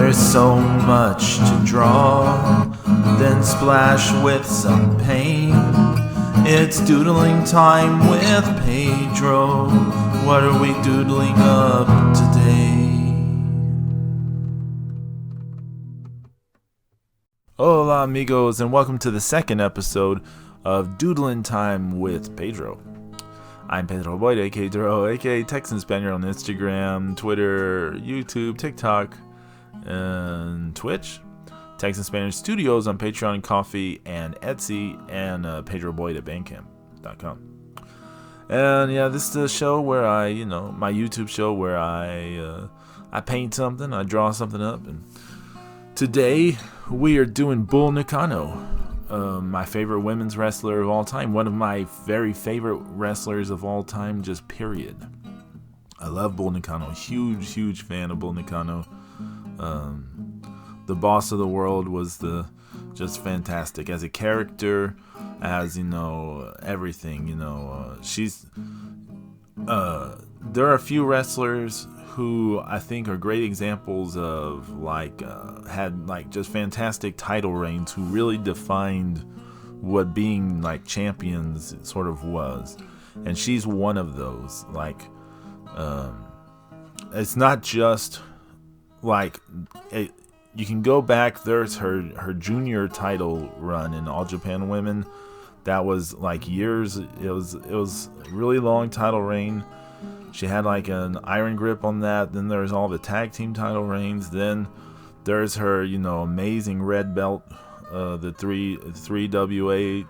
There's so much to draw, then splash with some paint. It's doodling time with Pedro. What are we doodling up today? Hola amigos, and welcome to the second episode of Doodling Time with Pedro. I'm Pedro Boyd, aka Duro, aka Texan Spaniard on Instagram, Twitter, YouTube, TikTok, and Twitch. Texan Spaniard Studios on Patreon, Coffee, and Etsy, and Pedro Boyd at Bandcamp.com. And yeah, this is the show where my YouTube show where I paint something, I draw something up, and today we are doing Bull Nakano. My favorite women's wrestler of all time. One of my very favorite wrestlers of all time, just period. I love Bull Nakano. Huge fan of Bull Nakano. The Boss of the World was just fantastic. As a character, as, everything, there are a few wrestlers who I think are great examples of had just fantastic title reigns, who really defined what being champions sort of was, and she's one of those. It's not just you can go back. There's her junior title run in All Japan Women. That was years. It was a really long title reign. She had an iron grip on that. Then there's all the tag team title reigns. Then there's her, amazing red belt, the 3WA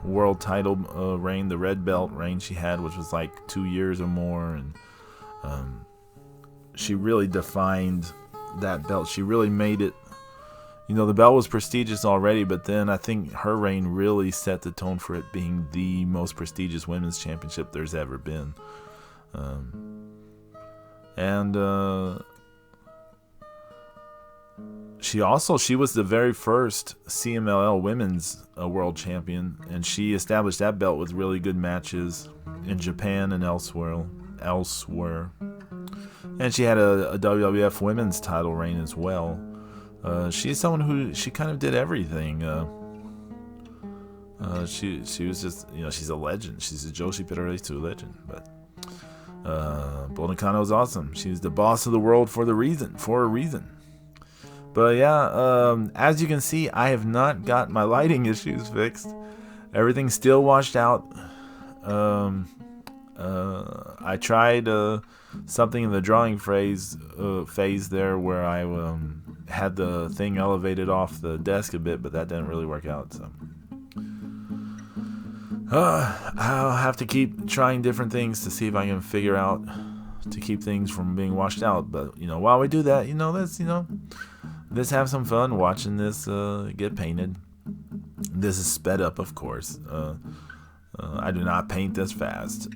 world title reign, the red belt reign she had, which was 2 years or more, and she really defined that belt. She really made it. The belt was prestigious already, but then I think her reign really set the tone for it being the most prestigious women's championship there's ever been. She was the very first CMLL women's world champion, and she established that belt with really good matches in Japan and elsewhere. And she had a WWF women's title reign as well. She's someone who she kind of did everything. She was just, she's a legend. She's a Joshi Pereretu legend. But Bull Nakano is awesome. She's the boss of the world for a reason. But yeah, as you can see, I have not got my lighting issues fixed. Everything's still washed out. I tried something in the drawing phase there where I had the thing elevated off the desk a bit, but that didn't really work out. So I'll have to keep trying different things to see if I can figure out to keep things from being washed out. But while we do that, let's have some fun watching this get painted. This is sped up, of course. I do not paint this fast.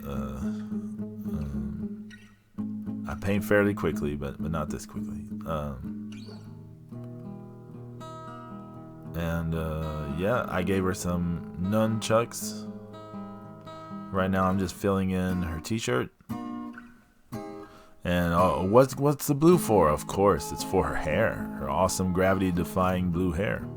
I paint fairly quickly, but not this quickly. I gave her some nunchucks. Right now I'm just filling in her t-shirt. And what's the blue for? Of course, it's for her hair. Her awesome gravity-defying blue hair.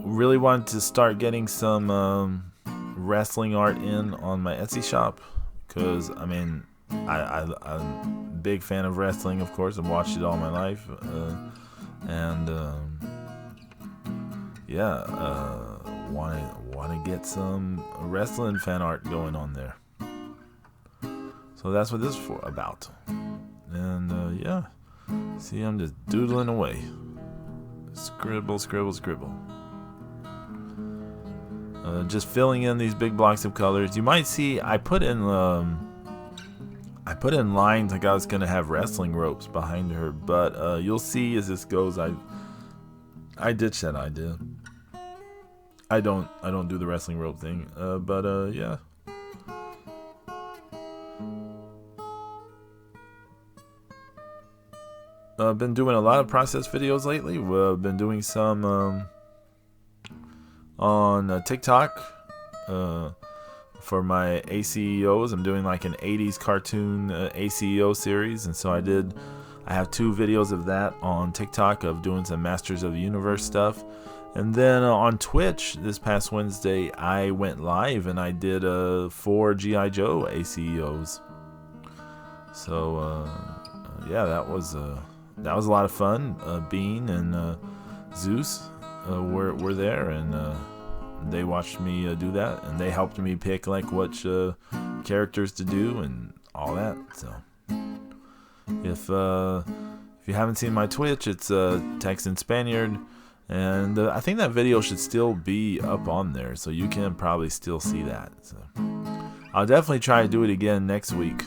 Really wanted to start getting some wrestling art in on my Etsy shop, because I'm a big fan of wrestling, of course. I've watched it all my life, want to get some wrestling fan art going on there. So that's what this is about. And see, I'm just doodling away. Scribble. Just filling in these big blocks of colors. You might see I put in lines like I was gonna have wrestling ropes behind her, but you'll see as this goes, I ditched that idea. I don't do the wrestling rope thing, but yeah. I've been doing a lot of process videos lately. I've been doing some on TikTok, for my ACEOs. I'm doing like an 80s cartoon ACEO series, and so I have 2 videos of that on TikTok of doing some Masters of the Universe stuff. And then on Twitch this past Wednesday, I went live and I did 4 G.I. Joe ACEOs. So yeah, that was a lot of fun. Bean and Zeus were there, and they watched me do that, and they helped me pick like what characters to do and all that. So if you haven't seen my Twitch, it's Texan Spaniard. And I think that video should still be up on there, so you can probably still see that. So I'll definitely try to do it again next week,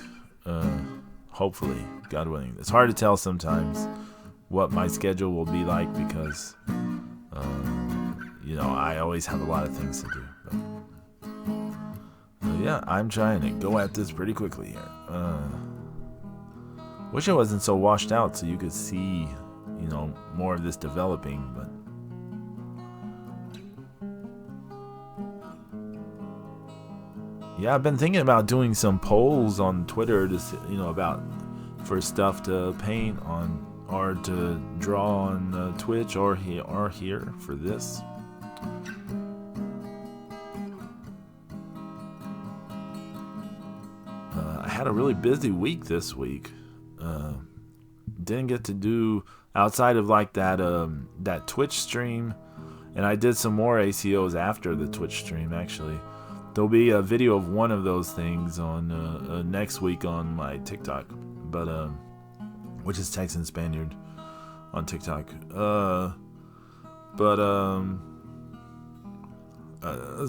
hopefully, God willing. It's hard to tell sometimes what my schedule will be like because, I always have a lot of things to do. But yeah, I'm trying to go at this pretty quickly here. Wish I wasn't so washed out so you could see, more of this developing, but. Yeah, I've been thinking about doing some polls on Twitter to, about for stuff to paint on or to draw on Twitch or here for this. I had a really busy week this week. Didn't get to do outside of like that Twitch stream, and I did some more ACOs after the Twitch stream actually. There'll be a video of one of those things on next week on my TikTok, but which is Texan Spaniard on TikTok. It's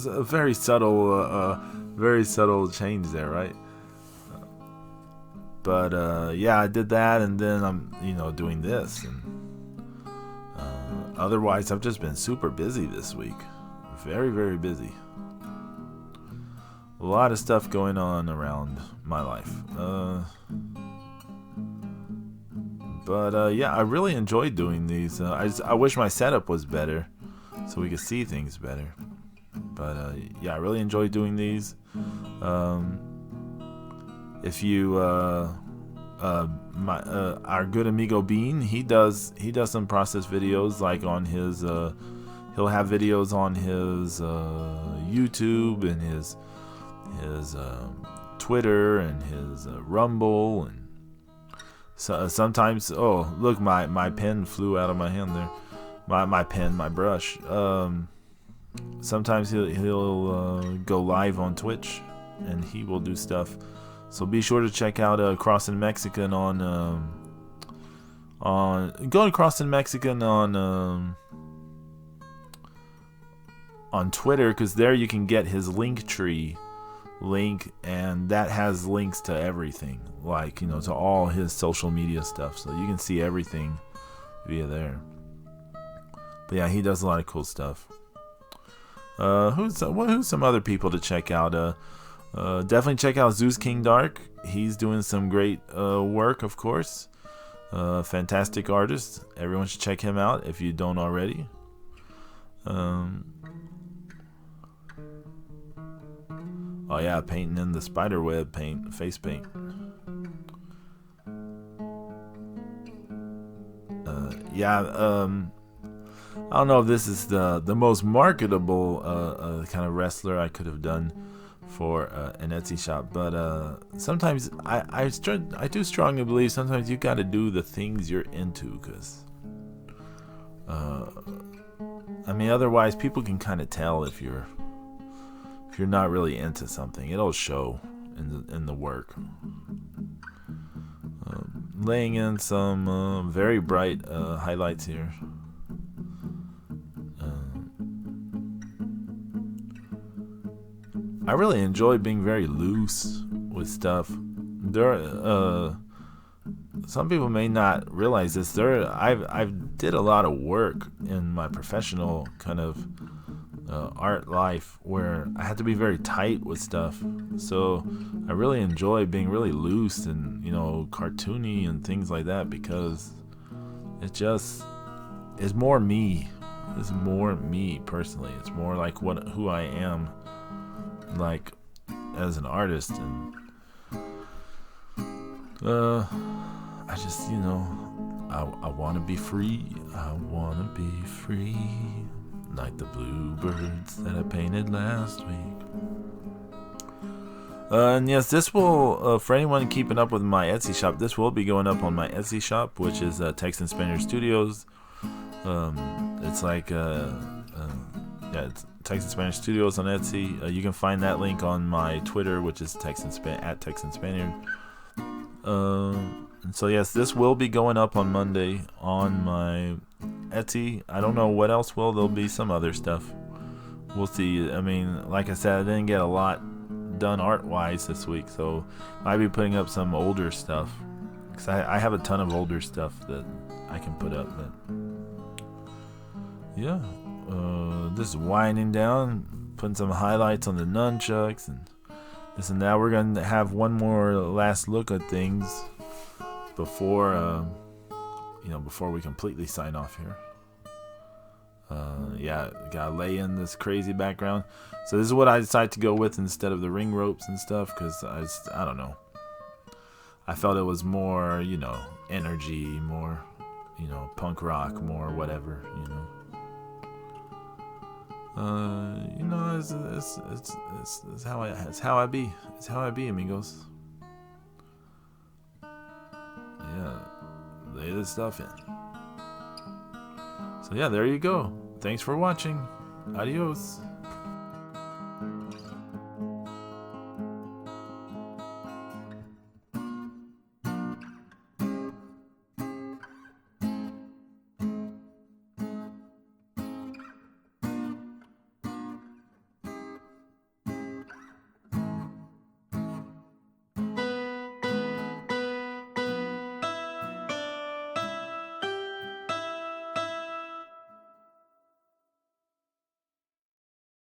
a very subtle change there, right? But yeah, I did that, and then I'm doing this, and otherwise I've just been super busy this week, very, very busy. A lot of stuff going on around my life. But yeah, I really enjoyed doing these. I wish my setup was better so we could see things better. But yeah, I really enjoyed doing these. If you our good amigo Bean, he does some process videos like on his he'll have videos on his YouTube and his Twitter and his Rumble, and so, sometimes look, my pen flew out of my hand there, my brush. Sometimes he'll go live on Twitch and he will do stuff, so be sure to check out Crossin' Mexican on go to Crossin' Mexican on Twitter, because there you can get his Linktree link, and that has links to everything, like to all his social media stuff, so you can see everything via there. But yeah, he does a lot of cool stuff. Who's some other people to check out? Definitely check out Zeus King Dark. He's doing some great work, of course. Fantastic artist. Everyone should check him out if you don't already. Oh yeah, painting in the spiderweb face paint. I don't know if this is the most marketable kind of wrestler I could have done for an Etsy shop, but sometimes I do strongly believe sometimes you got to do the things you're into, because otherwise people can kind of tell if you're not really into something. It'll show in the work. Laying in some very bright highlights here. I really enjoy being very loose with stuff. Some people may not realize this. I've did a lot of work in my professional kind of art life where I had to be very tight with stuff. So I really enjoy being really loose and cartoony and things like that, because it's more me. It's more me personally. It's more like who I am. Like as an artist, and I just, I want to be free. I want to be free, like the bluebirds that I painted last week. And yes, this will, for anyone keeping up with my Etsy shop, this will be going up on my Etsy shop, which is Texan Spaniard Studios. It's like, it's Texan Spaniard Studios on Etsy. You can find that link on my Twitter, which is at Texan Spaniard. And so yes, this will be going up on Monday on my Etsy. I don't know what else will. There'll be some other stuff. We'll see. I mean, like I said, I didn't get a lot done art-wise this week, so I might be putting up some older stuff. Because I have a ton of older stuff that I can put up. But yeah, this is winding down, putting some highlights on the nunchucks and this and that. We're going to have one more last look at things before before we completely sign off here. Gotta lay in this crazy background. So this is what I decided to go with instead of the ring ropes and stuff, because I don't know. I felt it was more, energy, more, punk rock, more whatever, it's how I be. It's how I be, amigos. Yeah, lay this stuff in. So yeah, there you go. Thanks for watching. Adios.